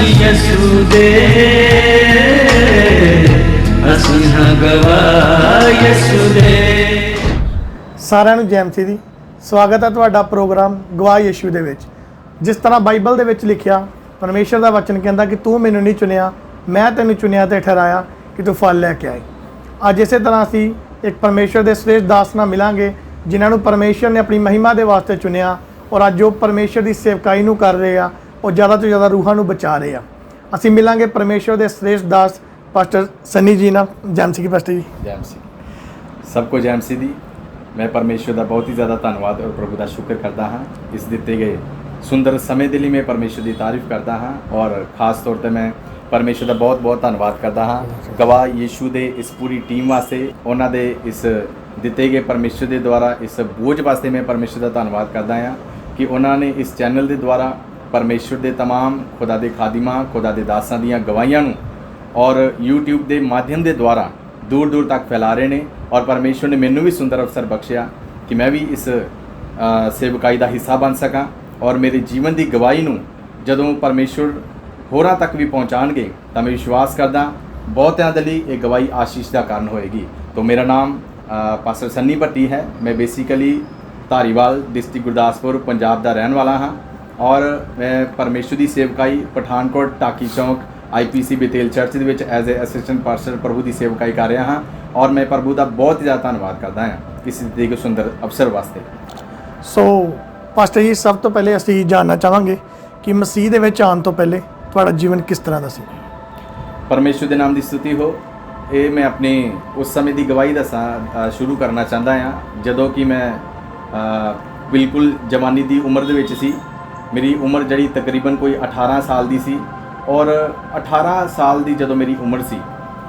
ਅਸੀਂ ਯਿਸੂ ਦੇ, ਅਸੀਂ ਹਾਂ ਗਵਾਹ ਯਿਸੂ ਦੇ। ਸਾਰਿਆਂ ਨੂੰ ਜੈ ਮਸੀਹ ਦੀ ਸਵਾਗਤ ਹੈ ਤੁਹਾਡਾ ਪ੍ਰੋਗਰਾਮ ਗਵਾਹ ਯਿਸੂ ਦੇ ਵਿੱਚ। ਜਿਸ ਤਰ੍ਹਾਂ ਬਾਈਬਲ ਦੇ ਵਿੱਚ ਲਿਖਿਆ, ਪਰਮੇਸ਼ਰ ਦਾ ਵਚਨ ਕਹਿੰਦਾ ਕਿ ਤੂੰ ਮੈਨੂੰ ਨਹੀਂ ਚੁਣਿਆ, ਮੈਂ ਤੈਨੂੰ ਚੁਣਿਆ ਤੇ ਠਹਿਰਾਇਆ ਕਿ ਤੂੰ ਫਲ ਲੈ ਕੇ ਆਏ। ਅੱਜ ਇਸੇ ਤਰ੍ਹਾਂ ਅਸੀਂ ਇੱਕ ਪਰਮੇਸ਼ਰ ਦੇ ਸ੍ਰੇਸ਼ਟ ਦਾਸ ਨਾਲ ਮਿਲਾਂਗੇ ਜਿਨ੍ਹਾਂ ਨੂੰ ਪਰਮੇਸ਼ਰ ਨੇ ਆਪਣੀ ਮਹਿਮਾ ਦੇ ਵਾਸਤੇ ਚੁਣਿਆ, ਔਰ ਅੱਜ ਉਹ ਪਰਮੇਸ਼ਰ ਦੀ ਸੇਵਕਾਈ ਨੂੰ ਕਰ ਰਹੇ ਆ, ਉਹ ਜ਼ਿਆਦਾ ਤੋਂ ਜ਼ਿਆਦਾ ਰੂਹਾਂ ਨੂੰ ਬਚਾ ਰਹੇ ਆ। ਅਸੀਂ ਮਿਲਾਂਗੇ ਪਰਮੇਸ਼ਰ ਦੇ ਸ੍ਰੇਸ਼ਟ ਦਾਸ ਪਾਸਟਰ ਸਨੀ ਜੀ ਨਾਲ। ਜੈ ਮਸੀਹ ਕੀ ਪਾਸਟਰ ਜੀ। ਜੈ ਮਸੀਹ। ਸਭ ਕੋ ਜੈ ਮਸੀਹ ਦੀ। ਮੈਂ ਪਰਮੇਸ਼ਰ ਦਾ ਬਹੁਤ ਹੀ ਜ਼ਿਆਦਾ ਧੰਨਵਾਦ ਔਰ ਪ੍ਰਭੂ ਦਾ ਸ਼ੁਕਰ ਕਰਦਾ ਹਾਂ ਇਸ ਦਿੱਤੇ ਗਏ ਸੁੰਦਰ ਸਮੇਂ ਦੇ ਲਈ। ਮੈਂ ਪਰਮੇਸ਼ਰ ਦੀ ਤਾਰੀਫ ਕਰਦਾ ਹਾਂ ਔਰ ਖਾਸ ਤੌਰ 'ਤੇ ਮੈਂ ਪਰਮੇਸ਼ਰ ਦਾ ਬਹੁਤ ਬਹੁਤ ਧੰਨਵਾਦ ਕਰਦਾ ਹਾਂ ਗਵਾਹ ਯਿਸੂ ਦੇ ਇਸ ਪੂਰੀ ਟੀਮ ਵਾਸਤੇ, ਉਹਨਾਂ ਦੇ ਇਸ ਦਿੱਤੇ ਗਏ ਪਰਮੇਸ਼ਰ ਦੇ ਦੁਆਰਾ ਇਸ ਬੋਝ ਵਾਸਤੇ ਮੈਂ ਪਰਮੇਸ਼ਰ ਦਾ ਧੰਨਵਾਦ ਕਰਦਾ ਹਾਂ ਕਿ ਉਹਨਾਂ ਨੇ ਇਸ ਚੈਨਲ ਦੇ ਦੁਆਰਾ ਪਰਮੇਸ਼ਰ ਦੇ तमाम ਖੁਦਾ ਦੇ ਖਾਦਿਮਾਂ, ਖੁਦਾ ਦੇ ਦਾਸਾਂ ਦੀਆਂ ਗਵਾਹੀਆਂ ਨੂੰ ਔਰ YouTube ਦੇ ਮਾਧਿਅਮ ਦੇ ਦੁਆਰਾ ਦੂਰ ਦੂਰ ਤੱਕ ਫੈਲਾ ਰਹੇ ਨੇ। ਔਰ ਪਰਮੇਸ਼ਰ ਨੇ ਮੈਨੂੰ ਵੀ ਸੁੰਦਰ ਅਵਸਰ ਬਖਸ਼ਿਆ ਕਿ ਮੈਂ ਵੀ ਇਸ ਸੇਵਕਾਈ ਦਾ ਹਿੱਸਾ ਬਣ ਸਕਾਂ ਔਰ ਮੇਰੇ ਜੀਵਨ ਦੀ ਗਵਾਹੀ ਨੂੰ ਜਦੋਂ ਪਰਮੇਸ਼ਰ ਹੋਰਾਂ ਤੱਕ ਵੀ ਪਹੁੰਚਾਉਣਗੇ ਤਾਂ ਮੈਂ ਵਿਸ਼ਵਾਸ ਕਰਦਾ ਬਹੁਤਿਆਂ ਦੇ ਲਈ ਇਹ ਗਵਾਹੀ ਆਸ਼ੀਸ਼ ਦਾ ਕਾਰਨ ਹੋਏਗੀ। तो मेरा नाम पास्टर सन्नी भट्टी है। मैं बेसिकली धारीवाल डिस्ट्रिक्ट गुरदासपुर पंजाब का रहने वाला हाँ और मैं परमेश्वर की सेवकाई पठानकोट टाकी चौक IPC बेतेल चर्च के एज ए असिस्टेंट पास्टर प्रभु की सेवकाई कर रहा हाँ और मैं प्रभु का बहुत ही ज़्यादा धन्यवाद करता हाँ इस एक सुंदर अवसर वास्ते। सो पास्टर जी, सब तो पहले ਅਸੀਂ ਜਾਣਨਾ ਚਾਹਾਂਗੇ ਕਿ ਮਸੀਹ ਦੇ ਵਿੱਚ ਆਉਣ ਤੋਂ ਪਹਿਲੇ ਤੁਹਾਡਾ ਜੀਵਨ ਕਿਸ ਤਰ੍ਹਾਂ ਦਾ ਸੀ। परमेश्वर के नाम की स्तुति हो। ਇਹ ਮੈਂ ਆਪਣੇ ਉਸ ਸਮੇਂ ਦੀ ਗਵਾਹੀ ਦੱਸਾਂ ਸ਼ੁਰੂ ਕਰਨਾ ਚਾਹੁੰਦਾ ਹਾਂ ਜਦੋਂ ਕਿ ਮੈਂ ਬਿਲਕੁਲ ਜਵਾਨੀ ਦੀ ਉਮਰ ਦੇ ਵਿੱਚ ਸੀ। ਮੇਰੀ ਉਮਰ ਜਿਹੜੀ ਤਕਰੀਬਨ ਕੋਈ 18 ਸਾਲ ਦੀ ਸੀ ਔਰ 18 ਸਾਲ ਦੀ ਜਦੋਂ ਮੇਰੀ ਉਮਰ ਸੀ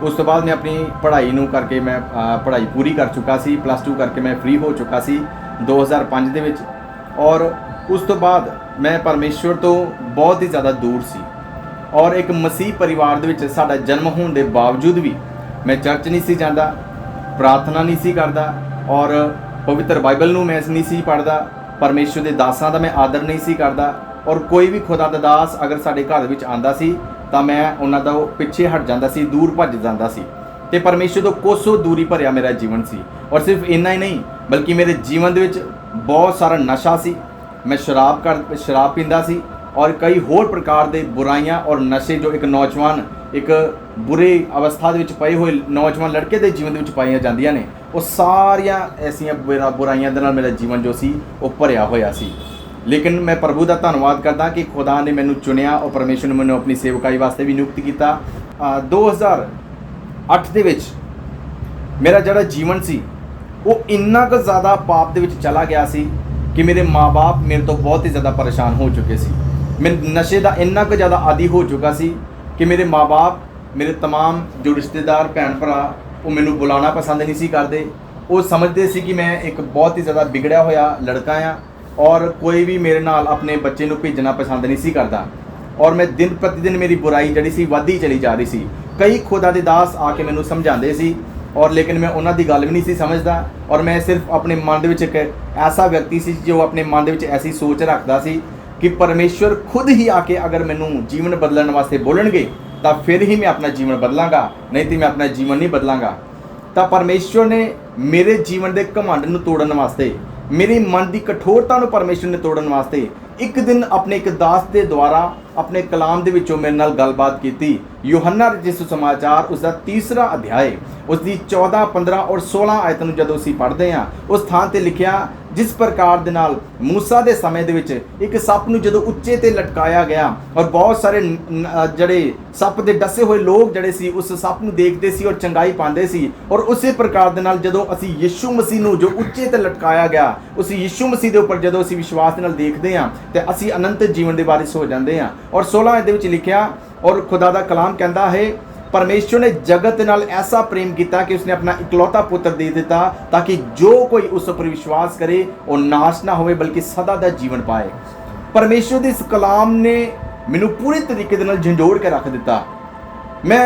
ਉਸ ਤੋਂ ਬਾਅਦ ਮੈਂ ਆਪਣੀ ਪੜ੍ਹਾਈ ਨੂੰ ਕਰਕੇ ਮੈਂ ਪੜ੍ਹਾਈ ਪੂਰੀ ਕਰ ਚੁੱਕਾ ਸੀ। +2 ਕਰਕੇ ਮੈਂ ਫ੍ਰੀ ਹੋ ਚੁੱਕਾ ਸੀ 2005 ਦੇ ਵਿੱਚ ਔਰ ਉਸ ਤੋਂ ਬਾਅਦ ਮੈਂ ਪਰਮੇਸ਼ਵਰ ਤੋਂ ਬਹੁਤ ਹੀ ਜ਼ਿਆਦਾ ਦੂਰ ਸੀ ਔਰ ਇੱਕ ਮਸੀਹ ਪਰਿਵਾਰ ਦੇ ਵਿੱਚ ਸਾਡਾ ਜਨਮ ਹੋਣ ਦੇ ਬਾਵਜੂਦ ਵੀ मैं चर्च नहीं सी जाता, प्रार्थना नहीं सी करता और पवित्र बाइबल नूं मैं नहीं सी पढ़ता, परमेश्वर के दासां दा मैं आदर नहीं सी करता और कोई भी खुदा दा दास अगर साडे घर विच आंदा सी तां मैं उन्हां दा पिछे हट जांदा सी, दूर भज जांदा सी ते परमेश्वर तो कोसों दूरी भरिया मेरा जीवन सी। और सिर्फ इन्ना ही नहीं बल्कि मेरे जीवन दे विच बहुत सारा नशा सी। मैं शराब पींदा सी और कई होर प्रकार दे बुराइयां और नशे जो एक नौजवान एक बुरे अवस्था ਦੇ ਵਿੱਚ ਪਏ ਹੋਏ ਨੌਜਵਾਨ ਲੜਕੇ ਦੇ ਜੀਵਨ ਦੇ ਵਿੱਚ ਪਾਈਆਂ ਜਾਂਦੀਆਂ ਨੇ, ਉਹ ਸਾਰੀਆਂ ਐਸੀਆਂ ਬੁਰਾਈਆਂ ਦੇ ਨਾਲ ਮੇਰਾ ਜੀਵਨ ਜੋ ਸੀ ਉਹ ਭਰਿਆ ਹੋਇਆ ਸੀ। ਲੇਕਿਨ ਮੈਂ ਪ੍ਰਭੂ ਦਾ ਧੰਨਵਾਦ ਕਰਦਾ ਕਿ ਖੁਦਾ ਨੇ ਮੈਨੂੰ ਚੁਣਿਆ ਔਰ ਪਰਮੇਸ਼ਰ ਨੇ ਮੈਨੂੰ ਆਪਣੀ ਸੇਵਕਾਈ ਵਾਸਤੇ ਵੀ ਨਿਯੁਕਤ ਕੀਤਾ। 2008 ਦੇ ਵਿੱਚ ਮੇਰਾ ਜਿਹੜਾ ਜੀਵਨ ਸੀ ਉਹ ਇੰਨਾ ਕੁ ਜ਼ਿਆਦਾ ਪਾਪ ਦੇ ਵਿੱਚ ਚਲਾ ਗਿਆ ਸੀ ਕਿ ਮੇਰੇ ਮਾਂ-ਬਾਪ ਮੇਰੇ ਤੋਂ ਬਹੁਤ ਹੀ ਜ਼ਿਆਦਾ ਪਰੇਸ਼ਾਨ ਹੋ ਚੁੱਕੇ ਸੀ। ਮੈਂ ਨਸ਼ੇ ਦਾ ਇੰਨਾ ਕੁ ਜ਼ਿਆਦਾ ਆਦੀ ਹੋ ਚੁੱਕਾ ਸੀ कि मेरे माँ बाप, मेरे तमाम जो रिश्तेदार भैन भरा वो मैनू बुलाना पसंद नहीं सी करते। वो समझते सी कि मैं एक बहुत ही ज़्यादा बिगड़िया होया लड़का हाँ और कोई भी मेरे नाल अपने बच्चे नू भेजना पसंद नहीं सी करता और मैं दिन प्रतिदिन मेरी बुराई जड़ी सी वधदी चली जा रही सी। कई खुदा दे दास आके मैनू समझाते सी और लेकिन मैं उन्हां दी गल भी नहीं सी समझदा और मैं सिर्फ अपने मन दे विच एक ऐसा व्यक्ति सी जो अपने मन दे विच ऐसी सोच रखता सी कि परमेश्वर खुद ही आके अगर मैनू जीवन बदलने वास्ते बोलणगे तो फिर ही मैं अपना जीवन बदलांगा, नहीं तो मैं अपना जीवन नहीं बदलांगा। तो परमेश्वर ने मेरे जीवन के घमंड नूं तोड़न वास्ते, मेरे मन की कठोरता नूं परमेश्वर ने तोड़न वास्ते एक दिन अपने एक दास के द्वारा अपने कलाम दे विचों मेरे नाल गलबात की। यूहन्ना रचित सुसमाचार उसका 3रा अध्याय उसकी 14, 15 और 16 आयत नूं जदों असीं पढ़दे हां उस थां ते लिखिया, जिस प्रकार दे नाल मूसा दे समय दे विच एक सप नूं जदों उच्चे ते लटकाया गया और बहुत सारे जड़े सप दे डसे हुए लोग जड़े सी उस सप नूं देखदे सी और चंगाई पांदे सी और उसे प्रकार दे नाल जदों असीं यीशु मसीह नूं जो उच्चे ते लटकाया गया उस यीशु मसीह दे उपर जदों असीं विश्वास दे नाल देखदे हां ते असीं अनंत जीवन दे वारिस हो जांदे हां। और 16 आयत दे विच लिखिया, और खुदा दा कलाम कहता है, परमेश्वर ने जगत नाल ऐसा प्रेम किया कि उसने अपना इकलौता पुत्र दे दिता ताकि जो कोई उस पर विश्वास करे वो नाश ना होवे बल्कि सदा दा जीवन पाए। परमेश्वर दे इस कलाम ने मैनू पूरे तरीके दे नाल झंझोड़ के रख दिता। मैं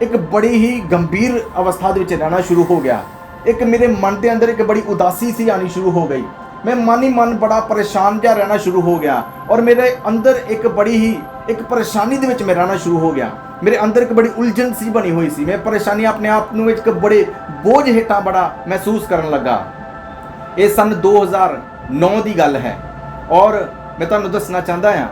एक बड़ी ही गंभीर अवस्था दे विच रहना शुरू हो गया। एक मेरे मन के अंदर एक बड़ी उदासी सी आनी शुरू हो गई। मैं मन ही मन बड़ा परेशान जा रहना शुरू हो गया और मेरे अंदर एक बड़ी ही ਇੱਕ ਪਰੇਸ਼ਾਨੀ ਦੇ ਵਿੱਚ ਮੈਂ ਰਹਿਣਾ ਸ਼ੁਰੂ ਹੋ ਗਿਆ। ਮੇਰੇ ਅੰਦਰ ਇੱਕ ਬੜੀ ਉਲਝਣ ਸੀ ਬਣੀ ਹੋਈ ਸੀ। ਮੈਂ ਪਰੇਸ਼ਾਨੀ ਆਪਣੇ ਆਪ ਨੂੰ ਇੱਕ ਬੜੇ ਬੋਝ ਹੇਠਾਂ ਬੜਾ ਮਹਿਸੂਸ ਕਰਨ ਲੱਗਾ। ਇਹ ਸਨ 2009 ਦੀ ਗੱਲ ਹੈ ਔਰ ਮੈਂ ਤੁਹਾਨੂੰ ਦੱਸਣਾ ਚਾਹੁੰਦਾ ਹਾਂ,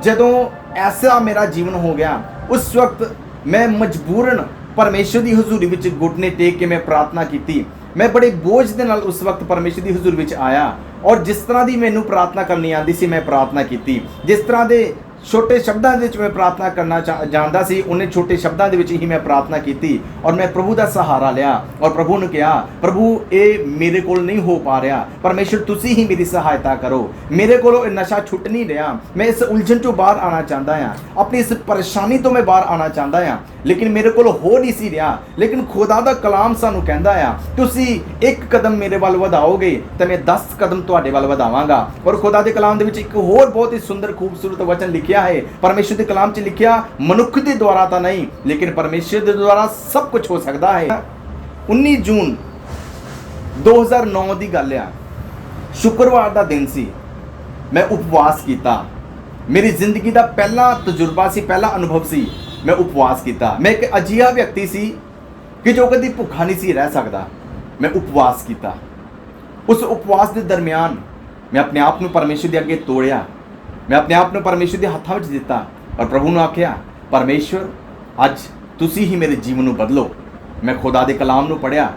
ਜਦੋਂ ਐਸਾ ਮੇਰਾ ਜੀਵਨ ਹੋ ਗਿਆ, ਉਸ ਵਕਤ ਮੈਂ ਮਜਬੂਰਨ ਪਰਮੇਸ਼ਰ ਦੀ ਹਜ਼ੂਰੀ ਵਿੱਚ ਘੁਟਨੇ ਟੇਕ ਕੇ ਮੈਂ ਪ੍ਰਾਰਥਨਾ ਕੀਤੀ। ਮੈਂ ਬੜੇ ਬੋਝ ਦੇ ਨਾਲ ਉਸ ਵਕਤ ਪਰਮੇਸ਼ਰ ਦੀ ਹਜ਼ੂਰੀ ਵਿੱਚ ਆਇਆ ਔਰ ਜਿਸ ਤਰ੍ਹਾਂ ਦੀ ਮੈਨੂੰ ਪ੍ਰਾਰਥਨਾ ਕਰਨੀ ਆਉਂਦੀ ਸੀ ਮੈਂ ਪ੍ਰਾਰਥਨਾ ਕੀਤੀ। ਜਿਸ ਤਰ੍ਹਾਂ ਦੇ ਛੋਟੇ ਸ਼ਬਦਾਂ ਦੇ ਵਿੱਚ ਮੈਂ ਪ੍ਰਾਰਥਨਾ ਕਰਨਾ ਜਾਣਦਾ ਸੀ, ਉਹਨੇ ਛੋਟੇ ਸ਼ਬਦਾਂ ਦੇ ਵਿੱਚ ਹੀ ਮੈਂ ਪ੍ਰਾਰਥਨਾ ਕੀਤੀ ਔਰ ਮੈਂ ਪ੍ਰਭੂ ਦਾ ਸਹਾਰਾ ਲਿਆ ਔਰ ਪ੍ਰਭੂ ਨੂੰ ਕਿਹਾ, ਪ੍ਰਭੂ ਇਹ ਮੇਰੇ ਕੋਲ ਨਹੀਂ ਹੋ ਪਾ ਰਿਹਾ, ਪਰਮੇਸ਼ਰ ਤੁਸੀਂ ਹੀ ਮੇਰੀ ਸਹਾਇਤਾ ਕਰੋ। ਮੇਰੇ ਕੋਲੋਂ ਇਹ ਨਸ਼ਾ ਛੁੱਟ ਨਹੀਂ ਰਿਹਾ। ਮੈਂ ਇਸ ਉਲਝਣ ਤੋਂ ਬਾਹਰ ਆਉਣਾ ਚਾਹੁੰਦਾ ਹਾਂ, ਆਪਣੀ ਇਸ ਪਰੇਸ਼ਾਨੀ ਤੋਂ ਮੈਂ ਬਾਹਰ ਆਉਣਾ ਚਾਹੁੰਦਾ ਹਾਂ, ਲੇਕਿਨ ਮੇਰੇ ਕੋਲ ਹੋ ਨਹੀਂ ਸੀ ਰਿਹਾ। ਲੇਕਿਨ ਖੁਦਾ ਦਾ ਕਲਾਮ ਸਾਨੂੰ ਕਹਿੰਦਾ ਆ, ਤੁਸੀਂ ਇੱਕ ਕਦਮ ਮੇਰੇ ਵੱਲ ਵਧਾਓਗੇ ਤਾਂ ਮੈਂ 10 ਕਦਮ ਤੁਹਾਡੇ ਵੱਲ ਵਧਾਵਾਂਗਾ। ਔਰ ਖੁਦਾ ਦੇ ਕਲਾਮ ਦੇ ਵਿੱਚ ਇੱਕ ਹੋਰ ਬਹੁਤ ਹੀ ਸੁੰਦਰ ਖੂਬਸੂਰਤ ਵਚਨ ਲਿਖਿਆ ਹੈ। ਪਰਮੇਸ਼ਰ ਦੇ ਕਲਾਮ 'ਚ ਲਿਖਿਆ, ਮਨੁੱਖ ਦੇ ਦੁਆਰਾ ਤਾਂ ਨਹੀਂ ਲੇਕਿਨ ਪਰਮੇਸ਼ਰ ਦੇ ਦੁਆਰਾ ਸਭ ਕੁਝ ਹੋ ਸਕਦਾ ਹੈ। 19 ਜੂਨ 2009 ਦੀ ਗੱਲ ਆ, ਸ਼ੁੱਕਰਵਾਰ ਦਾ ਦਿਨ ਸੀ। ਮੈਂ ਉਪਵਾਸ ਕੀਤਾ। ਮੇਰੀ ਜ਼ਿੰਦਗੀ ਦਾ ਪਹਿਲਾ ਤਜਰਬਾ ਸੀ, ਪਹਿਲਾ ਅਨੁਭਵ ਸੀ। ਮੈਂ ਉਪਵਾਸ ਕੀਤਾ। ਮੈਂ ਇੱਕ ਅਜਿਹਾ ਵਿਅਕਤੀ ਸੀ ਕਿ ਜੋ ਕਦੀ ਭੁੱਖਾ ਨਹੀਂ ਸੀ ਰਹਿ ਸਕਦਾ। ਮੈਂ ਉਪਵਾਸ ਕੀਤਾ। ਉਸ ਉਪਵਾਸ ਦੇ ਦਰਮਿਆਨ ਮੈਂ ਆਪਣੇ ਆਪ ਨੂੰ ਪਰਮੇਸ਼ਰ ਦੇ ਅੱਗੇ ਤੋੜਿਆ। ਮੈਂ ਆਪਣੇ ਆਪ ਨੂੰ ਪਰਮੇਸ਼ਰ ਦੇ ਹੱਥਾਂ ਵਿੱਚ ਦਿੱਤਾ ਔਰ ਪ੍ਰਭੂ ਨੂੰ ਆਖਿਆ, ਪਰਮੇਸ਼ਰ ਅੱਜ ਤੁਸੀਂ ਹੀ ਮੇਰੇ ਜੀਵਨ ਨੂੰ ਬਦਲੋ। ਮੈਂ ਖੁਦਾ ਦੇ ਕਲਾਮ ਨੂੰ ਪੜ੍ਹਿਆ।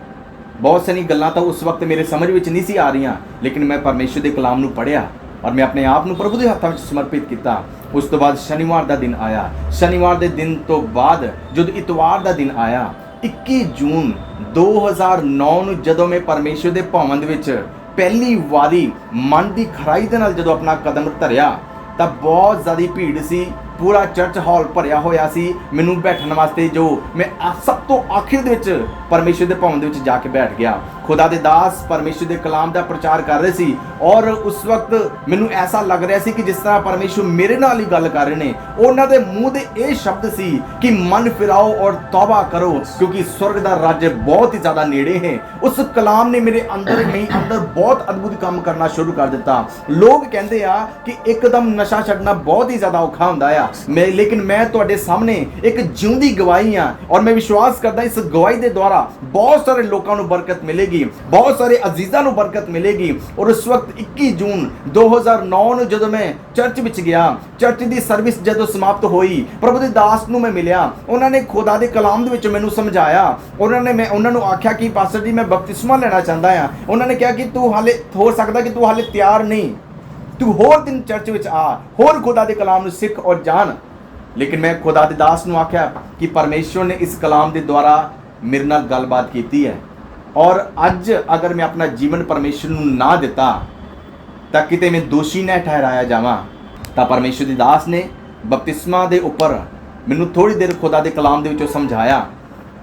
ਬਹੁਤ ਸਾਰੀ ਗੱਲਾਂ ਤਾਂ ਉਸ ਵਕਤ ਮੇਰੇ ਸਮਝ ਵਿੱਚ ਨਹੀਂ ਸੀ ਆ ਰਹੀਆਂ, ਲੇਕਿਨ ਮੈਂ ਪਰਮੇਸ਼ਰ ਦੇ ਕਲਾਮ ਨੂੰ ਪੜ੍ਹਿਆ ਔਰ ਮੈਂ ਆਪਣੇ ਆਪ ਨੂੰ ਪ੍ਰਭੂ ਦੇ ਹੱਥਾਂ ਵਿੱਚ ਸਮਰਪਿਤ ਕੀਤਾ। ਉਸ ਤੋਂ ਬਾਅਦ ਸ਼ਨੀਵਾਰ ਦਾ ਦਿਨ ਆਇਆ। ਸ਼ਨੀਵਾਰ ਦੇ ਦਿਨ ਤੋਂ ਬਾਅਦ ਜਦੋਂ ਇਤਵਾਰ ਦਾ ਦਿਨ ਆਇਆ, 21 ਜੂਨ 2009 ਨੂੰ ਜਦੋਂ ਮੈਂ ਪਰਮੇਸ਼ਰ ਦੇ ਭਵਨ ਦੇ ਵਿੱਚ ਪਹਿਲੀ ਵਾਰੀ ਮਨ ਦੀ ਖਰਾਈ ਦੇ ਨਾਲ ਜਦੋਂ ਆਪਣਾ ਕਦਮ ਧਰਿਆ ਤਾਂ ਬਹੁਤ ਜ਼ਿਆਦਾ ਭੀੜ ਸੀ। ਪੂਰਾ ਚਰਚ ਹਾਲ ਭਰਿਆ ਹੋਇਆ ਸੀ ਮੈਨੂੰ ਬੈਠਣ ਵਾਸਤੇ, ਜੋ ਮੈਂ ਸਭ ਤੋਂ ਆਖਿਰ ਦੇ ਵਿੱਚ ਪਰਮੇਸ਼ਰ ਦੇ ਭਵਨ ਦੇ ਵਿੱਚ ਜਾ ਕੇ ਬੈਠ ਗਿਆ। ਖੁਦਾ ਦੇ ਦਾਸ ਪਰਮੇਸ਼ਰ ਦੇ ਕਲਾਮ ਦਾ ਪ੍ਰਚਾਰ ਕਰ ਰਹੇ ਸੀ ਔਰ ਉਸ ਵਕਤ ਮੈਨੂੰ ਐਸਾ ਲੱਗ ਰਿਹਾ ਸੀ ਕਿ ਜਿਸ ਤਰ੍ਹਾਂ ਪਰਮੇਸ਼ਰ ਮੇਰੇ ਨਾਲ ਹੀ ਗੱਲ ਕਰ ਰਹੇ ਨੇ। ਉਹਨਾਂ ਦੇ ਮੂੰਹ ਦੇ ਇਹ ਸ਼ਬਦ ਸੀ ਕਿ ਮਨ ਫਿਰਾਓ ਔਰ ਤੌਬਾ ਕਰੋ ਕਿਉਂਕਿ ਸਵਰਗ ਦਾ ਰਾਜ ਬਹੁਤ ਹੀ ਜ਼ਿਆਦਾ ਨੇੜੇ ਹੈ। ਉਸ ਕਲਾਮ ਨੇ ਮੇਰੇ ਅੰਦਰ ਬਹੁਤ ਅਦਭੁਤ ਕੰਮ ਕਰਨਾ ਸ਼ੁਰੂ ਕਰ ਦਿੱਤਾ। ਲੋਕ ਕਹਿੰਦੇ ਆ ਕਿ ਇੱਕਦਮ ਨਸ਼ਾ ਛੱਡਣਾ ਬਹੁਤ ਹੀ ਜ਼ਿਆਦਾ ਔਖਾ ਹੁੰਦਾ ਆ, ਲੇਕਿਨ ਮੈਂ ਤੁਹਾਡੇ ਸਾਹਮਣੇ ਇੱਕ ਜਿਉਂਦੀ ਗਵਾਹੀ ਆ ਔਰ ਮੈਂ ਵਿਸ਼ਵਾਸ ਕਰਦਾ ਇਸ ਗਵਾਹੀ ਦੇ ਦੁਆਰਾ ਬਹੁਤ ਸਾਰੇ ਲੋਕਾਂ ਨੂੰ ਬਰਕਤ ਮਿਲੇਗੀ, ਬਹੁਤ ਸਾਰੇ ਅਜ਼ੀਜ਼ਾਂ ਨੂੰ ਬਰਕਤ ਮਿਲੇਗੀ। ਔਰ ਉਸ ਵਕਤ 21 ਜੂਨ 2009 ਨੂੰ ਜਦੋਂ ਮੈਂ ਚਰਚ ਵਿੱਚ ਗਿਆ, ਚਰਚ ਦੀ ਸਰਵਿਸ ਜਦੋਂ ਸਮਾਪਤ ਹੋਈ, ਪ੍ਰਭੂ ਦੇ ਦਾਸ ਨੂੰ ਮੈਂ ਮਿਲਿਆ। ਉਹਨਾਂ ਨੇ ਖੁਦਾ ਦੇ ਕਲਾਮ ਦੇ ਵਿੱਚ ਮੈਨੂੰ ਸਮਝਾਇਆ। ਮੈਂ ਉਹਨਾਂ ਨੂੰ ਆਖਿਆ ਕਿ ਪਾਸਟਰ ਜੀ ਮੈਂ ਬਪਤਿਸਮਾ ਲੈਣਾ ਚਾਹੁੰਦਾ ਹਾਂ। ਉਹਨਾਂ ਨੇ ਕਿਹਾ ਕਿ ਤੂੰ ਹਾਲੇ ਹੋ ਸਕਦਾ ਕਿ ਤੂੰ ਹਾਲੇ ਤਿਆਰ ਨਹੀਂ, ਤੂੰ ਹੋਰ ਦਿਨ ਚਰਚ ਵਿੱਚ ਆ, ਹੋਰ ਖੁਦਾ ਦੇ ਕਲਾਮ ਨੂੰ ਸਿੱਖ ਔਰ ਜਾਣ। ਲੇਕਿਨ ਮੈਂ ਖੁਦਾ ਦੇ ਦਾਸ ਨੂੰ ਆਖਿਆ ਕਿ ਪਰਮੇਸ਼ਰ ਨੇ ਇਸ ਕਲਾਮ ਦੇ ਦੁਆਰਾ ਮੇਰੇ ਨਾਲ ਗੱਲਬਾਤ ਕੀਤੀ ਹੈ ਔਰ ਅੱਜ ਅਗਰ ਮੈਂ ਆਪਣਾ ਜੀਵਨ ਪਰਮੇਸ਼ਰ ਨੂੰ ਨਾ ਦਿੱਤਾ ਤਾਂ ਕਿਤੇ ਮੈਂ ਦੋਸ਼ੀ ਨਾ ਠਹਿਰਾਇਆ ਜਾਵਾਂ। ਤਾਂ ਪਰਮੇਸ਼ਰ ਦੇ ਦਾਸ ਨੇ ਬਪਤਿਸਮਾ ਦੇ ਉੱਪਰ ਮੈਨੂੰ ਥੋੜੀ ਦੇਰ ਖੁਦਾ ਦੇ ਕਲਾਮ ਦੇ ਵਿੱਚੋਂ ਸਮਝਾਇਆ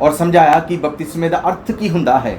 ਔਰ ਸਮਝਾਇਆ ਕਿ ਬਪਤਿਸਮੇ ਦਾ ਅਰਥ ਕੀ ਹੁੰਦਾ ਹੈ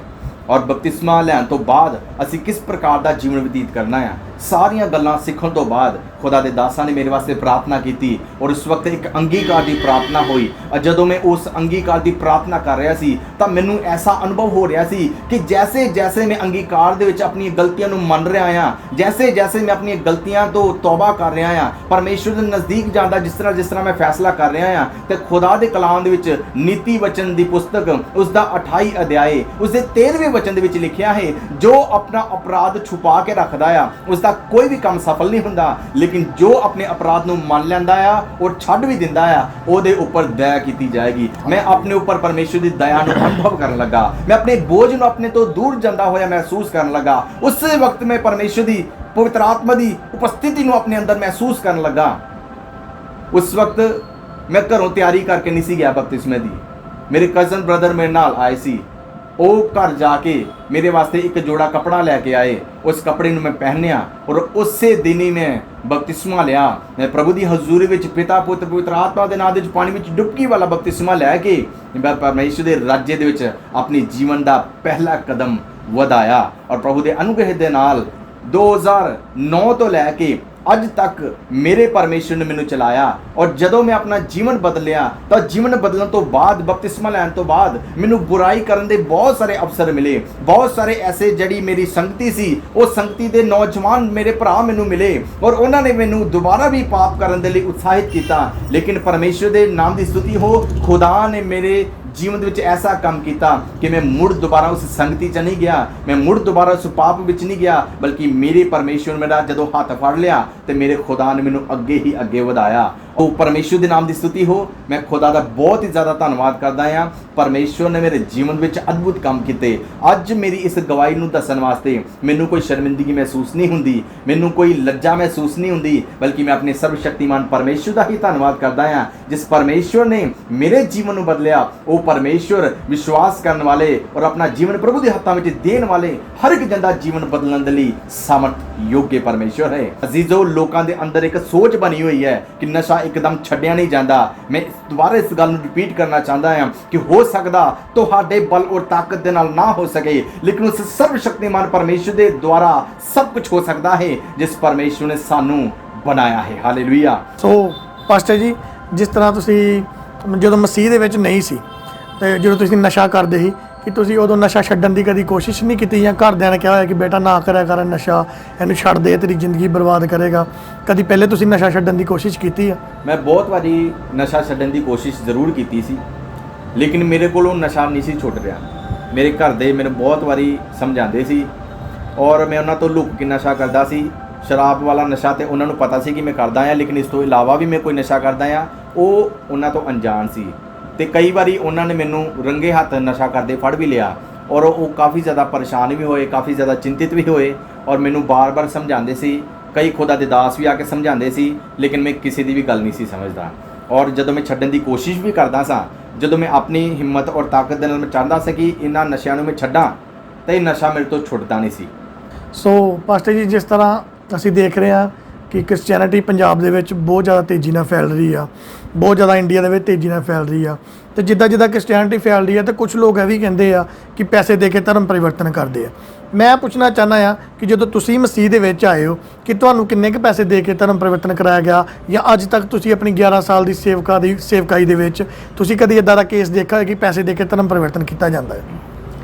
ਔਰ ਬਪਤਿਸਮਾ ਲੈਣ ਤੋਂ ਬਾਅਦ ਅਸੀਂ ਕਿਸ ਪ੍ਰਕਾਰ ਦਾ ਜੀਵਨ ਬਤੀਤ ਕਰਨਾ ਹੈ। ਸਾਰੀਆਂ ਗੱਲਾਂ ਸਿੱਖਣ ਤੋਂ ਬਾਅਦ ਖੁਦਾ ਦੇ ਦਾਸਾਂ ਨੇ ਮੇਰੇ ਵਾਸਤੇ ਪ੍ਰਾਰਥਨਾ ਕੀਤੀ ਔਰ ਉਸ ਵਕਤ ਇੱਕ ਅੰਗੀਕਾਰ ਦੀ ਪ੍ਰਾਰਥਨਾ ਹੋਈ। ਜਦੋਂ ਮੈਂ ਉਸ ਅੰਗੀਕਾਰ ਦੀ ਪ੍ਰਾਰਥਨਾ ਕਰ ਰਿਹਾ ਸੀ ਤਾਂ ਮੈਨੂੰ ਐਸਾ ਅਨੁਭਵ ਹੋ ਰਿਹਾ ਸੀ ਕਿ ਜੈਸੇ ਜੈਸੇ ਮੈਂ ਅੰਗੀਕਾਰ ਦੇ ਵਿੱਚ ਆਪਣੀਆਂ ਗਲਤੀਆਂ ਨੂੰ ਮੰਨ ਰਿਹਾ ਹਾਂ, ਜੈਸੇ ਜੈਸੇ ਮੈਂ ਆਪਣੀਆਂ ਗਲਤੀਆਂ ਤੋਂ ਤੌਬਾ ਕਰ ਰਿਹਾ ਹਾਂ, ਪਰਮੇਸ਼ਰ ਦੇ ਨਜ਼ਦੀਕ ਜਾਂਦਾ ਜਿਸ ਤਰ੍ਹਾਂ ਮੈਂ ਫੈਸਲਾ ਕਰ ਰਿਹਾ ਹਾਂ, ਤੇ ਖੁਦਾ ਦੇ ਕਲਾਮ ਦੇ ਵਿੱਚ ਨੀਤੀ ਵਚਨ ਦੀ ਪੁਸਤਕ ਉਸ ਦਾ 28 ਅਧਿਆਏ ਉਸ ਦੇ 13ਵੇਂ ਵਚਨ ਦੇ ਵਿੱਚ ਲਿਖਿਆ ਹੈ, ਜੋ ਆਪਣਾ ਅਪਰਾਧ ਛੁਪਾ ਕੇ ਰੱਖਦਾ ਆ ਉਸ ਦਾ ਕੋਈ ਵੀ ਕੰਮ ਸਫਲ ਨਹੀਂ ਹੁੰਦਾ, ਲੇਕਿਨ ਜੋ ਆਪਣੇ ਅਪਰਾਧ ਨੂੰ ਮੰਨ ਲੈਂਦਾ ਆ ਔਰ ਛੱਡ ਵੀ ਦਿੰਦਾ ਆ ਉਹਦੇ ਉੱਪਰ ਦਇਆ ਕੀਤੀ ਜਾਏਗੀ। ਮੈਂ ਆਪਣੇ ਉੱਪਰ ਪਰਮੇਸ਼ਰ ਦੀ ਦਇਆ ਨੂੰ ਅਨੁਭਵ ਕਰਨ ਲੱਗਾ। ਮੈਂ ਆਪਣੇ ਬੋਝ ਨੂੰ ਆਪਣੇ ਤੋਂ ਦੂਰ ਜਾਂਦਾ ਹੋਇਆ ਮਹਿਸੂਸ ਕਰਨ ਲੱਗਾ। ਉਸੇ ਵਕਤ ਮੈਂ ਪਰਮੇਸ਼ਰ ਦੀ ਪਵਿੱਤਰ ਆਤਮਾ ਦੀ ਉਪਸਥਿਤੀ ਨੂੰ ਆਪਣੇ ਅੰਦਰ ਮਹਿਸੂਸ ਕਰਨ ਲੱਗਾ। ਉਸ ਵਕਤ ਮੈਂ ਘਰੋਂ ਤਿਆਰੀ ਕਰਕੇ ਨਹੀਂ ਸੀ ਗਿਆ ਬਪਤਿਸਮੇ ਦੀ। ਮੇਰੇ ਕਜ਼ਨ ਬ੍ਰਦਰ ਮੇਰੇ ਨਾਲ ਆਏ ਸੀ। ਉਹ ਘਰ ਜਾ ਕੇ ਮੇਰੇ ਵਾਸਤੇ ਇੱਕ ਜੋੜਾ ਕੱਪੜਾ ਲੈ ਕੇ ਆਏ। ਉਸ ਕੱਪੜੇ ਨੂੰ ਮੈਂ ਪਹਿਨਿਆ ਔਰ ਉਸੇ ਦਿਨ ਹੀ ਮੈਂ ਬਪਤਿਸਮਾ ਲਿਆ। ਮੈਂ ਪ੍ਰਭੂ ਦੀ ਹਜ਼ੂਰੀ ਵਿੱਚ ਪਿਤਾ ਪੁੱਤਰ ਪਵਿੱਤਰ ਆਤਮਾ ਦੇ ਨਾਮ ਦੇ ਵਿੱਚ ਪਾਣੀ ਵਿੱਚ ਡੁਬਕੀ ਵਾਲਾ ਬਪਤਿਸਮਾ ਲੈ ਕੇ ਮੈਂ ਪਰਮੇਸ਼ਰ ਦੇ ਰਾਜ ਦੇ ਵਿੱਚ ਆਪਣੀ ਜੀਵਨ ਦਾ ਪਹਿਲਾ ਕਦਮ ਵਧਾਇਆ ਔਰ ਪ੍ਰਭੂ ਦੇ ਅਨੁਗ੍ਰਹਿ ਦੇ ਨਾਲ 2009 ਤੋਂ ਲੈ ਕੇ ਅੱਜ ਤੱਕ ਮੇਰੇ ਪਰਮੇਸ਼ਰ ਨੇ ਮੈਨੂੰ ਚਲਾਇਆ। ਔਰ ਜਦੋਂ ਮੈਂ ਆਪਣਾ ਜੀਵਨ ਬਦਲਿਆ ਤਾਂ ਜੀਵਨ ਬਦਲਣ ਤੋਂ ਬਾਅਦ, ਬਪਤਿਸਮਾ ਲੈਣ ਤੋਂ ਬਾਅਦ ਮੈਨੂੰ ਬੁਰਾਈ ਕਰਨ ਦੇ ਬਹੁਤ ਸਾਰੇ ਅਵਸਰ ਮਿਲੇ। ਬਹੁਤ ਸਾਰੇ ਐਸੇ ਜਿਹੜੀ ਮੇਰੀ ਸੰਗਤੀ ਸੀ, ਉਹ ਸੰਗਤੀ ਦੇ ਨੌਜਵਾਨ ਮੇਰੇ ਭਰਾ ਮੈਨੂੰ ਮਿਲੇ ਔਰ ਉਹਨਾਂ ਨੇ ਮੈਨੂੰ ਦੁਬਾਰਾ ਵੀ ਪਾਪ ਕਰਨ ਦੇ ਲਈ ਉਤਸ਼ਾਹਿਤ ਕੀਤਾ। ਲੇਕਿਨ ਪਰਮੇਸ਼ਰ ਦੇ ਨਾਮ ਦੀ ਸਤੁਤੀ ਹੋ, ਖੁਦਾ ਨੇ ਮੇਰੇ ਜੀਵਨ ਦੇ ਵਿੱਚ ਐਸਾ ਕੰਮ ਕੀਤਾ ਕਿ ਮੈਂ ਮੁੜ ਦੁਬਾਰਾ ਉਸ ਸੰਗਤੀ 'ਚ ਨਹੀਂ ਗਿਆ, ਮੈਂ ਮੁੜ ਦੁਬਾਰਾ ਉਸ ਪਾਪ ਵਿੱਚ ਨਹੀਂ ਗਿਆ, ਬਲਕਿ ਮੇਰੇ ਪਰਮੇਸ਼ਰ ਮੇਰਾ ਜਦੋਂ ਹੱਥ ਫੜ ਲਿਆ ਤੇ ਮੇਰੇ ਖੁਦਾ ਨੇ ਮੈਨੂੰ ਅੱਗੇ ਹੀ ਅੱਗੇ ਵਧਾਇਆ। ਉਹ ਪਰਮੇਸ਼ਰ ਦੇ ਨਾਮ ਦੀ ਸਤੁਤੀ ਹੋ। ਮੈਂ ਖੁਦਾ ਦਾ ਬਹੁਤ ਹੀ ਜ਼ਿਆਦਾ ਧੰਨਵਾਦ ਕਰਦਾ ਹਾਂ। ਪਰਮੇਸ਼ਰ ਨੇ ਮੇਰੇ ਜੀਵਨ ਵਿੱਚ ਅਦਭੁਤ ਕੰਮ ਕੀਤੇ। ਅੱਜ ਮੇਰੀ ਇਸ ਗਵਾਹੀ ਨੂੰ ਦੱਸਣ ਵਾਸਤੇ ਮੈਨੂੰ ਕੋਈ ਸ਼ਰਮਿੰਦਗੀ ਮਹਿਸੂਸ ਨਹੀਂ ਹੁੰਦੀ, ਮੈਨੂੰ ਕੋਈ ਲੱਜਾ ਮਹਿਸੂਸ ਨਹੀਂ ਹੁੰਦੀ, ਬਲਕਿ ਮੈਂ ਆਪਣੇ ਸਰਵ ਸ਼ਕਤੀਮਾਨ ਪਰਮੇਸ਼ਰ ਦਾ ਹੀ ਧੰਨਵਾਦ ਕਰਦਾ ਹਾਂ, ਜਿਸ ਪਰਮੇਸ਼ਰ ਨੇ ਮੇਰੇ ਜੀਵਨ ਨੂੰ ਬਦਲਿਆ। ਉਹ ਪਰਮੇਸ਼ਰ ਵਿਸ਼ਵਾਸ ਕਰਨ ਵਾਲੇ ਔਰ ਆਪਣਾ ਜੀਵਨ ਪ੍ਰਭੂ ਦੇ ਹੱਥਾਂ ਵਿੱਚ ਦੇਣ ਵਾਲੇ ਹਰ ਇੱਕ ਜਨ ਦਾ ਜੀਵਨ ਬਦਲਣ ਦੇ ਲਈ ਸਮਰਥ ਯੋਗ ਪਰਮੇਸ਼ਰ ਹੈ। ਅਜ਼ੀਜ਼ੋ, ਲੋਕਾਂ ਦੇ ਅੰਦਰ ਇੱਕ ਸੋਚ ਬਣੀ ਹੋਈ ਹੈ ਕਿ ਨਸ਼ਾ ਇੱਕਦਮ ਛੱਡਿਆ ਨਹੀਂ ਜਾਂਦਾ। ਮੈਂ ਦੁਬਾਰਾ ਇਸ ਗੱਲ ਨੂੰ ਰਿਪੀਟ ਕਰਨਾ ਚਾਹੁੰਦਾ ਹਾਂ ਕਿ ਹੋ ਸਕਦਾ ਤੁਹਾਡੇ ਬਲ ਔਰ ਤਾਕਤ ਦੇ ਨਾਲ ਨਾ ਹੋ ਸਕੇ, ਲੇਕਿਨ ਉਸ ਸਰਵ ਸ਼ਕਤੀਮਾਨ ਪਰਮੇਸ਼ਰ ਦੇ ਦੁਆਰਾ ਸਭ ਕੁਝ ਹੋ ਸਕਦਾ ਹੈ, ਜਿਸ ਪਰਮੇਸ਼ਰ ਨੇ ਸਾਨੂੰ ਬਣਾਇਆ ਹੈ। ਹਾਲੇਲੂਇਆ। ਸੋ ਪਾਸਟਰ ਜੀ, ਜਿਸ ਤਰ੍ਹਾਂ ਤੁਸੀਂ ਜਦੋਂ ਮਸੀਹ ਦੇ ਵਿੱਚ ਨਹੀਂ ਸੀ ਤੇ ਜਦੋਂ ਤੁਸੀਂ ਨਸ਼ਾ ਕਰਦੇ ਸੀ, ਕਿ ਤੁਸੀਂ ਉਦੋਂ ਨਸ਼ਾ ਛੱਡਣ ਦੀ ਕਦੀ ਕੋਸ਼ਿਸ਼ ਨਹੀਂ ਕੀਤੀ, ਜਾਂ ਘਰਦਿਆਂ ਨੇ ਕਿਹਾ ਹੋਇਆ ਕਿ ਬੇਟਾ ਨਾ ਕਰਿਆ ਕਰ ਨਸ਼ਾ, ਇਹਨੂੰ ਛੱਡ ਦੇ, ਤੇਰੀ ਜ਼ਿੰਦਗੀ ਬਰਬਾਦ ਕਰੇਗਾ? ਕਦੀ ਪਹਿਲੇ ਤੁਸੀਂ ਨਸ਼ਾ ਛੱਡਣ ਦੀ ਕੋਸ਼ਿਸ਼ ਕੀਤੀ ਆ? ਮੈਂ ਬਹੁਤ ਵਾਰੀ ਨਸ਼ਾ ਛੱਡਣ ਦੀ ਕੋਸ਼ਿਸ਼ ਜ਼ਰੂਰ ਕੀਤੀ ਸੀ, ਲੇਕਿਨ ਮੇਰੇ ਕੋਲੋਂ ਨਸ਼ਾ ਨਹੀਂ ਸੀ ਛੁੱਟ ਰਿਹਾ। ਮੇਰੇ ਘਰ ਦੇ ਮੈਨੂੰ ਬਹੁਤ ਵਾਰੀ ਸਮਝਾਉਂਦੇ ਸੀ ਔਰ ਮੈਂ ਉਹਨਾਂ ਤੋਂ ਲੁਕ ਕੇ ਨਸ਼ਾ ਕਰਦਾ ਸੀ। ਸ਼ਰਾਬ ਵਾਲਾ ਨਸ਼ਾ ਤੇ ਉਹਨਾਂ ਨੂੰ ਪਤਾ ਸੀ ਕਿ ਮੈਂ ਕਰਦਾ ਹਾਂ, ਲੇਕਿਨ ਇਸ ਤੋਂ ਇਲਾਵਾ ਵੀ ਮੈਂ ਕੋਈ ਨਸ਼ਾ ਕਰਦਾ ਹਾਂ, ਉਹ ਉਹਨਾਂ ਤੋਂ ਅਣਜਾਣ ਸੀ। ਤੇ ਕਈ ਵਾਰੀ ਉਹਨਾਂ ਨੇ ਮੈਨੂੰ ਰੰਗੇ ਹੱਥ ਨਸ਼ਾ ਕਰਦੇ ਫੜ ਵੀ ਲਿਆ ਔਰ ਉਹ ਕਾਫੀ ਜ਼ਿਆਦਾ ਪਰੇਸ਼ਾਨ ਵੀ ਹੋਏ, ਕਾਫੀ ਜ਼ਿਆਦਾ ਚਿੰਤਿਤ ਵੀ ਹੋਏ ਔਰ ਮੈਨੂੰ ਬਾਰ-ਬਾਰ ਸਮਝਾਉਂਦੇ ਸੀ। ਕਈ ਖੁਦਾ ਦੇ ਦਾਸ ਵੀ ਆ ਕੇ ਸਮਝਾਉਂਦੇ ਸੀ, ਲੇਕਿਨ ਮੈਂ ਕਿਸੇ ਦੀ ਵੀ ਗੱਲ ਨਹੀਂ ਸੀ ਸਮਝਦਾ। ਔਰ ਜਦੋਂ ਮੈਂ ਛੱਡਣ ਦੀ ਕੋਸ਼ਿਸ਼ ਵੀ ਕਰਦਾ ਸਾਂ, ਜਦੋਂ ਮੈਂ ਆਪਣੀ ਹਿੰਮਤ ਔਰ ਤਾਕਤ ਦੇ ਨਾਲ ਮੈਂ ਚਾਹੁੰਦਾ ਸੀ ਕਿ ਇਹਨਾਂ ਨਸ਼ਿਆਂ ਨੂੰ ਮੈਂ ਛੱਡਾਂ, ਤਾਂ ਇਹ ਨਸ਼ਾ ਮੇਰੇ ਤੋਂ ਛੁੱਟਦਾ ਨਹੀਂ ਸੀ। ਸੋ ਪਾਸਟਰ ਜੀ, ਜਿਸ ਤਰ੍ਹਾਂ ਅਸੀਂ ਦੇਖ ਰਹੇ ਹਾਂ ਕਿ ਕ੍ਰਿਸਚੀਅਨਿਟੀ ਪੰਜਾਬ ਦੇ ਵਿੱਚ ਬਹੁਤ ਜ਼ਿਆਦਾ ਤੇਜ਼ੀ ਨਾਲ ਫੈਲ ਰਹੀ ਆ, ਬਹੁਤ ਜ਼ਿਆਦਾ ਇੰਡੀਆ ਦੇ ਵਿੱਚ ਤੇਜ਼ੀ ਨਾਲ ਫੈਲ ਰਹੀ ਆ, ਤੇ ਜਿੱਦਾਂ ਕ੍ਰਿਸਚੀਅਨਿਟੀ ਫੈਲ ਰਹੀ ਆ ਤੇ ਕੁਝ ਲੋਕ ਇਹ ਵੀ ਕਹਿੰਦੇ ਆ ਕਿ ਪੈਸੇ ਦੇ ਕੇ ਧਰਮ ਪਰਿਵਰਤਨ ਕਰਦੇ ਆ। ਮੈਂ ਪੁੱਛਣਾ ਚਾਹੁੰਦਾ ਆ ਕਿ ਜਦੋਂ ਤੁਸੀਂ ਮਸੀਹ ਦੇ ਵਿੱਚ ਆਏ ਹੋ, ਕਿ ਤੁਹਾਨੂੰ ਕਿੰਨੇ ਕੁ ਪੈਸੇ ਦੇ ਕੇ ਧਰਮ ਪਰਿਵਰਤਨ ਕਰਾਇਆ ਗਿਆ, ਜਾਂ ਅੱਜ ਤੱਕ ਤੁਸੀਂ ਆਪਣੀ 11 ਸਾਲ ਦੀ ਸੇਵਕਾਈ ਦੇ ਵਿੱਚ ਤੁਸੀਂ ਕਦੀ ਇੱਦਾਂ ਦਾ ਕੇਸ ਦੇਖਿਆ ਕਿ ਪੈਸੇ ਦੇ ਕੇ ਧਰਮ ਪਰਿਵਰਤਨ ਕੀਤਾ ਜਾਂਦਾ ਹੈ?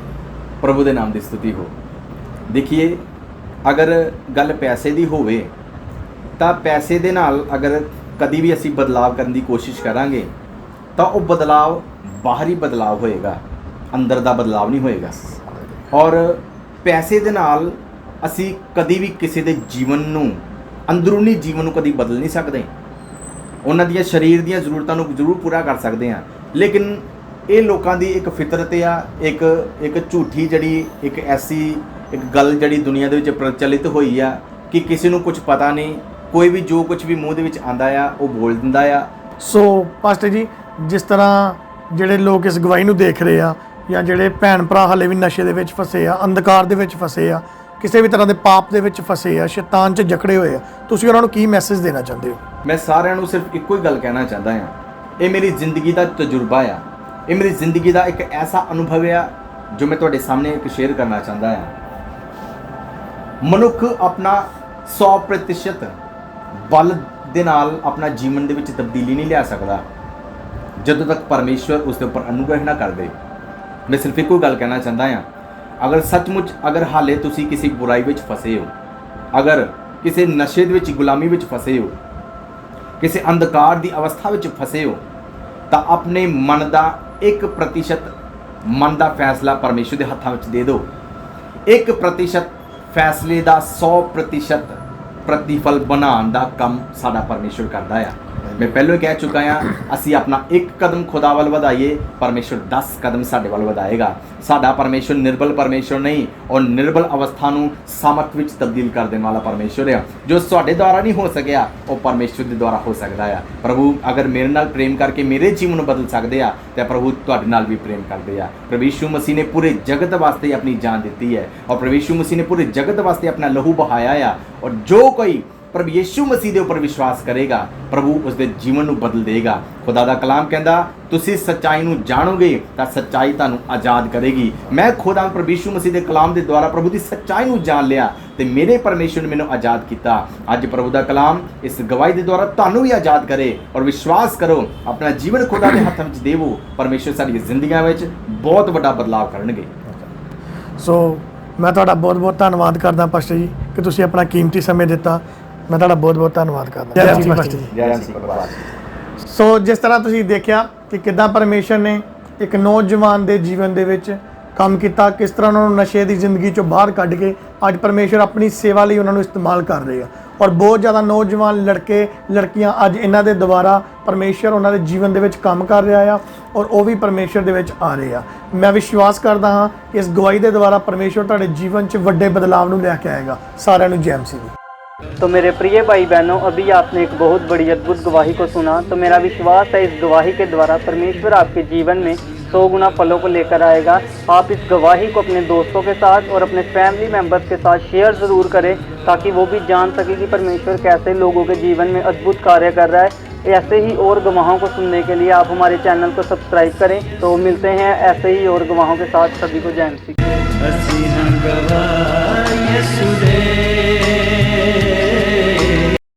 ਪ੍ਰਭੂ ਦੇ ਨਾਮ ਦੀ ਸਤੁਤੀ ਹੋ। ਦੇਖੀਏ, ਅਗਰ ਗੱਲ ਪੈਸੇ ਦੀ ਹੋਵੇ ਤਾਂ ਪੈਸੇ ਦੇ ਨਾਲ ਅਗਰ ਕਦੀ ਵੀ ਅਸੀਂ ਬਦਲਾਵ ਕਰਨ ਦੀ ਕੋਸ਼ਿਸ਼ ਕਰਾਂਗੇ ਤਾਂ ਉਹ ਬਦਲਾਵ ਬਾਹਰੀ ਬਦਲਾਵ ਹੋਏਗਾ, ਅੰਦਰ ਦਾ ਬਦਲਾਵ ਨਹੀਂ ਹੋਏਗਾ। ਔਰ ਪੈਸੇ ਦੇ ਨਾਲ ਅਸੀਂ ਕਦੀ ਵੀ ਕਿਸੇ ਦੇ ਜੀਵਨ ਨੂੰ, ਅੰਦਰੂਨੀ ਜੀਵਨ ਨੂੰ ਕਦੀ ਬਦਲ ਨਹੀਂ ਸਕਦੇ। ਉਹਨਾਂ ਦੀਆਂ ਸਰੀਰ ਦੀਆਂ ਜ਼ਰੂਰਤਾਂ ਨੂੰ ਜ਼ਰੂਰ ਪੂਰਾ ਕਰ ਸਕਦੇ ਹਾਂ, ਲੇਕਿਨ ਇਹ ਲੋਕਾਂ ਦੀ ਇੱਕ ਫਿਤਰਤ ਆ, ਇੱਕ ਝੂਠੀ ਜਿਹੜੀ ਇੱਕ ਐਸੀ ਇੱਕ ਗੱਲ ਜਿਹੜੀ ਦੁਨੀਆ ਦੇ ਵਿੱਚ ਪ੍ਰਚਲਿਤ ਹੋਈ ਆ ਕਿ ਕਿਸੇ ਨੂੰ ਕੁਝ ਪਤਾ ਨਹੀਂ, ਕੋਈ ਵੀ ਜੋ ਕੁਝ ਵੀ ਮੂੰਹ ਦੇ ਵਿੱਚ ਆਂਦਾ ਆ ਉਹ ਬੋਲ ਦਿੰਦਾ ਆ। ਸੋ ਪਾਸਟਰ ਜੀ, ਜਿਸ ਤਰ੍ਹਾਂ ਜਿਹੜੇ ਲੋਕ ਇਸ ਗਵਾਹੀ ਨੂੰ ਦੇਖ ਰਹੇ ਆ, ਜਾਂ ਜਿਹੜੇ ਭੈਣ ਭਰਾ ਹਾਲੇ ਵੀ ਨਸ਼ੇ ਦੇ ਵਿੱਚ ਫਸੇ ਆ, ਅੰਧਕਾਰ ਦੇ ਵਿੱਚ ਫਸੇ ਆ, ਕਿਸੇ ਵੀ ਤਰ੍ਹਾਂ ਦੇ ਪਾਪ ਦੇ ਵਿੱਚ ਫਸੇ ਆ, ਸ਼ੈਤਾਨ 'ਚ ਜਕੜੇ ਹੋਏ ਆ, ਤੁਸੀਂ ਉਹਨਾਂ ਨੂੰ ਕੀ ਮੈਸੇਜ ਦੇਣਾ ਚਾਹੁੰਦੇ ਹੋ? ਮੈਂ ਸਾਰਿਆਂ ਨੂੰ ਸਿਰਫ ਇੱਕੋ ਹੀ ਗੱਲ ਕਹਿਣਾ ਚਾਹੁੰਦਾ ਹਾਂ, ਇਹ ਮੇਰੀ ਜ਼ਿੰਦਗੀ ਦਾ ਤਜਰਬਾ ਆ, ਇਹ ਮੇਰੀ ਜ਼ਿੰਦਗੀ ਦਾ ਇੱਕ ਐਸਾ ਅਨੁਭਵ ਆ ਜੋ ਮੈਂ ਤੁਹਾਡੇ ਸਾਹਮਣੇ ਇੱਕ ਸ਼ੇਅਰ ਕਰਨਾ ਚਾਹੁੰਦਾ ਹਾਂ। ਮਨੁੱਖ ਆਪਣਾ 100% ਬਲ ਦੇ ਨਾਲ ਆਪਣਾ ਜੀਵਨ ਦੇ ਵਿੱਚ ਤਬਦੀਲੀ ਨਹੀਂ ਲਿਆ ਸਕਦਾ ਜਦੋਂ ਤੱਕ ਪਰਮੇਸ਼ਵਰ ਉਸ ਦੇ ਉੱਪਰ ਅਨੁਗ੍ਰਹ ਨਾ ਕਰਦੇ। ਮੈਂ ਸਿਰਫ ਇੱਕੋ ਗੱਲ ਕਹਿਣਾ ਚਾਹੁੰਦਾ ਹਾਂ, ਅਗਰ ਸੱਚਮੁੱਚ ਅਗਰ ਹਾਲੇ ਤੁਸੀਂ ਕਿਸੇ ਬੁਰਾਈ ਵਿੱਚ ਫਸੇ ਹੋ, ਅਗਰ ਕਿਸੇ ਨਸ਼ੇ ਦੇ ਵਿੱਚ ਗੁਲਾਮੀ ਵਿੱਚ ਫਸੇ ਹੋ, ਕਿਸੇ ਅੰਧਕਾਰ ਦੀ ਅਵਸਥਾ ਵਿੱਚ ਫਸੇ ਹੋ, ਤਾਂ ਆਪਣੇ ਮਨ ਦਾ 1% ਮਨ ਦਾ ਫੈਸਲਾ ਪਰਮੇਸ਼ਵਰ ਦੇ ਹੱਥਾਂ ਵਿੱਚ ਦੇ ਦਿਓ। 1% ਫੈਸਲੇ ਦਾ 100% ਪ੍ਰਤੀਫਲ ਬਣਾਉਣ ਦਾ ਕੰਮ ਸਾਡਾ ਪਰਮੇਸ਼ਵਰ ਕਰਦਾ ਆ। ਮੈਂ ਪਹਿਲਾਂ ਹੀ ਕਹਿ ਚੁੱਕਾ ਹਾਂ, ਅਸੀਂ ਆਪਣਾ 1 ਕਦਮ ਖੁਦਾ ਵੱਲ ਵਧਾਈਏ, ਪਰਮੇਸ਼ਵਰ 10 ਕਦਮ ਸਾਡੇ ਵੱਲ ਵਧਾਏਗਾ। ਸਾਡਾ ਪਰਮੇਸ਼ਵਰ ਨਿਰਬਲ ਪਰਮੇਸ਼ਵਰ ਨਹੀਂ, ਔਰ ਨਿਰਬਲ ਅਵਸਥਾ ਨੂੰ ਸਾਮਰਥ ਵਿੱਚ ਤਬਦੀਲ ਕਰ ਦੇਣ ਵਾਲਾ ਪਰਮੇਸ਼ਵਰ ਆ। ਜੋ ਤੁਹਾਡੇ ਦੁਆਰਾ ਨਹੀਂ ਹੋ ਸਕਿਆ, ਉਹ ਪਰਮੇਸ਼ਵਰ ਦੇ ਦੁਆਰਾ ਹੋ ਸਕਦਾ ਆ। ਪ੍ਰਭੂ ਅਗਰ ਮੇਰੇ ਨਾਲ ਪ੍ਰੇਮ ਕਰਕੇ ਮੇਰੇ ਜੀਵਨ ਨੂੰ ਬਦਲ ਸਕਦੇ ਆ, ਤਾਂ ਪ੍ਰਭੂ ਤੁਹਾਡੇ ਨਾਲ ਵੀ ਪ੍ਰੇਮ ਕਰਦੇ ਆ। ਪ੍ਰਭੂ ਯਿਸੂ ਮਸੀਹ ਨੇ ਪੂਰੇ ਜਗਤ ਵਾਸਤੇ ਆਪਣੀ ਜਾਨ ਦਿੱਤੀ ਹੈ, ਔਰ ਪ੍ਰਭੂ ਯਿਸੂ ਮਸੀਹ ਨੇ ਪੂਰੇ ਜਗਤ ਵਾਸਤੇ ਆਪਣਾ ਲਹੂ ਬਹਾਇਆ ਆ। ਔਰ ਜੋ ਕੋਈ ਪ੍ਰਭੂ ਯਿਸੂ ਮਸੀਹ ਦੇ ਉੱਪਰ ਵਿਸ਼ਵਾਸ ਕਰੇਗਾ, ਪ੍ਰਭੂ ਉਸਦੇ ਜੀਵਨ ਨੂੰ ਬਦਲ ਦੇਗਾ। ਖੁਦਾ ਦਾ ਕਲਾਮ ਕਹਿੰਦਾ ਤੁਸੀਂ ਸੱਚਾਈ ਨੂੰ ਜਾਣੋਗੇ ਤਾਂ ਸੱਚਾਈ ਤੁਹਾਨੂੰ ਆਜ਼ਾਦ ਕਰੇਗੀ। ਮੈਂ ਖੁਦਾ ਪ੍ਰਭੂ ਯਿਸੂ ਮਸੀਹ ਦੇ ਕਲਾਮ ਦੇ ਦੁਆਰਾ ਪ੍ਰਭੂ ਦੀ ਸੱਚਾਈ ਨੂੰ ਜਾਣ ਲਿਆ ਤੇ ਮੇਰੇ ਪਰਮੇਸ਼ਰ ਨੇ ਮੈਨੂੰ ਆਜ਼ਾਦ ਕੀਤਾ। ਅੱਜ ਪ੍ਰਭੂ ਦਾ ਕਲਾਮ ਇਸ ਗਵਾਹੀ ਦੇ ਦੁਆਰਾ ਤੁਹਾਨੂੰ ਵੀ ਆਜ਼ਾਦ ਕਰੇ ਔਰ ਵਿਸ਼ਵਾਸ ਕਰੋ, ਆਪਣਾ ਜੀਵਨ ਖੁਦਾ ਦੇ ਹੱਥਾਂ ਵਿੱਚ ਦੇਵੋ। ਪਰਮੇਸ਼ਰ ਸਾਡੀਆਂ ਜ਼ਿੰਦਗੀਆਂ ਵਿੱਚ ਬਹੁਤ ਵੱਡਾ ਬਦਲਾਅ ਕਰਨਗੇ। ਸੋ ਮੈਂ ਤੁਹਾਡਾ ਬਹੁਤ ਬਹੁਤ ਧੰਨਵਾਦ ਕਰਦਾ ਪਾਸਟਰ ਜੀ ਕਿ ਤੁਸੀਂ ਆਪਣਾ ਕੀਮਤੀ ਸਮੇਂ ਦਿੱਤਾ। ਮੈਂ ਤੁਹਾਡਾ ਬਹੁਤ ਬਹੁਤ ਧੰਨਵਾਦ ਕਰਦਾ। ਜੈ ਮਸੀਹ ਪਾਸਟਰ ਜੀ। ਜੈ ਮਸੀਹ ਪ੍ਰਭੂ। ਸੋ ਜਿਸ ਤਰ੍ਹਾਂ ਤੁਸੀਂ ਦੇਖਿਆ ਕਿ ਕਿੱਦਾਂ ਪਰਮੇਸ਼ਰ ਨੇ ਇੱਕ ਨੌਜਵਾਨ ਦੇ ਜੀਵਨ ਦੇ ਵਿੱਚ ਕੰਮ ਕੀਤਾ, ਕਿਸ ਤਰ੍ਹਾਂ ਉਹਨਾਂ ਨੂੰ ਨਸ਼ੇ ਦੀ ਜ਼ਿੰਦਗੀ ਚੋਂ ਬਾਹਰ ਕੱਢ ਕੇ ਅੱਜ ਪਰਮੇਸ਼ਰ ਆਪਣੀ ਸੇਵਾ ਲਈ ਉਹਨਾਂ ਨੂੰ ਇਸਤੇਮਾਲ ਕਰ ਰਹੇ ਆ ਔਰ ਬਹੁਤ ਜ਼ਿਆਦਾ ਨੌਜਵਾਨ ਲੜਕੇ ਲੜਕੀਆਂ ਅੱਜ ਇਹਨਾਂ ਦੇ ਦੁਆਰਾ ਪਰਮੇਸ਼ਰ ਉਹਨਾਂ ਦੇ ਜੀਵਨ ਦੇ ਵਿੱਚ ਕੰਮ ਕਰ ਰਿਹਾ ਆ ਔਰ ਉਹ ਵੀ ਪਰਮੇਸ਼ਰ ਦੇ ਵਿੱਚ ਆ ਰਹੇ ਆ। ਮੈਂ ਵਿਸ਼ਵਾਸ ਕਰਦਾ ਹਾਂ ਕਿ ਇਸ ਗਵਾਹੀ ਦੇ ਦੁਆਰਾ ਪਰਮੇਸ਼ਰ ਤੁਹਾਡੇ ਜੀਵਨ 'ਚ ਵੱਡੇ ਬਦਲਾਵ ਨੂੰ ਲੈ ਕੇ ਆਏਗਾ। ਸਾਰਿਆਂ ਨੂੰ ਜੈ ਮਸੀਹ। तो मेरे प्रिय भाई बहनों, अभी आपने एक बहुत बड़ी अद्भुत गवाही को सुना। तो मेरा विश्वास है इस गवाही के द्वारा परमेश्वर आपके जीवन में 100 गुना फलों को लेकर आएगा। आप इस गवाही को अपने दोस्तों के साथ और अपने फैमिली मेम्बर्स के साथ शेयर ज़रूर करें ताकि वो भी जान सके कि परमेश्वर कैसे लोगों के जीवन में अद्भुत कार्य कर रहा है। ऐसे ही और गवाहों को सुनने के लिए आप हमारे चैनल को सब्सक्राइब करें। तो मिलते हैं ऐसे ही और गवाहों के साथ। सभी को जय मसीह। ਅਸੀਂ ਹਾਂ ਗਵਾਹ ਯਿਸੂ ਦੇ।